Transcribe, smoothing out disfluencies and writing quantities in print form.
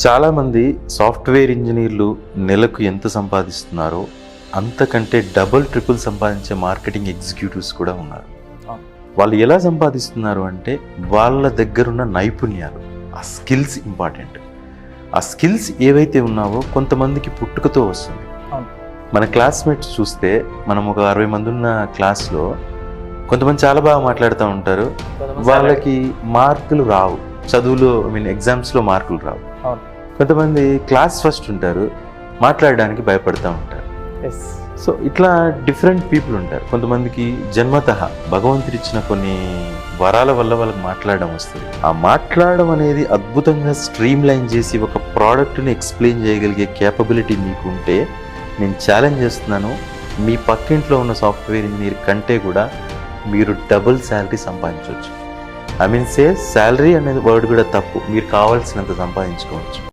చాలామంది సాఫ్ట్వేర్ ఇంజనీర్లు నెలకు ఎంత సంపాదిస్తున్నారో అంతకంటే డబుల్ ట్రిపుల్ సంపాదించే మార్కెటింగ్ ఎగ్జిక్యూటివ్స్ కూడా ఉన్నారు. వాళ్ళు ఎలా సంపాదిస్తున్నారు అంటే వాళ్ళ దగ్గరున్న నైపుణ్యాలు, ఆ స్కిల్స్ ఇంపార్టెంట్. ఆ స్కిల్స్ ఏవైతే ఉన్నావో కొంతమందికి పుట్టుకతో వస్తుంది. మన క్లాస్మేట్స్ చూస్తే మనం ఒక 60 మంది ఉన్న క్లాస్లో కొంతమంది చాలా బాగా మాట్లాడుతూ ఉంటారు, వాళ్ళకి మార్కులు రావు, చదువులో ఎగ్జామ్స్లో మార్కులు రావు. కొంతమంది క్లాస్ ఫస్ట్ ఉంటారు, మాట్లాడడానికి భయపడుతూ ఉంటారు. సో ఇట్లా డిఫరెంట్ పీపుల్ ఉంటారు. కొంతమందికి జన్మతః భగవంతుడిచ్చిన కొన్ని వరాల వల్ల వాళ్ళకి మాట్లాడడం వస్తుంది. ఆ మాట్లాడడం అనేది అద్భుతంగా స్ట్రీమ్ లైన్ చేసి ఒక ప్రోడక్ట్ని ఎక్స్ప్లెయిన్ చేయగలిగే కేపబిలిటీ మీకు ఉంటే నేను ఛాలెంజ్ చేస్తున్నాను, మీ పక్కింట్లో ఉన్న సాఫ్ట్వేర్ ఇంజనీర్ కంటే కూడా మీరు డబుల్ శాలరీ సంపాదించవచ్చు. శాలరీ అనేది వర్డ్ కూడా తప్పు, మీరు కావాల్సినంత సంపాదించుకోవచ్చు.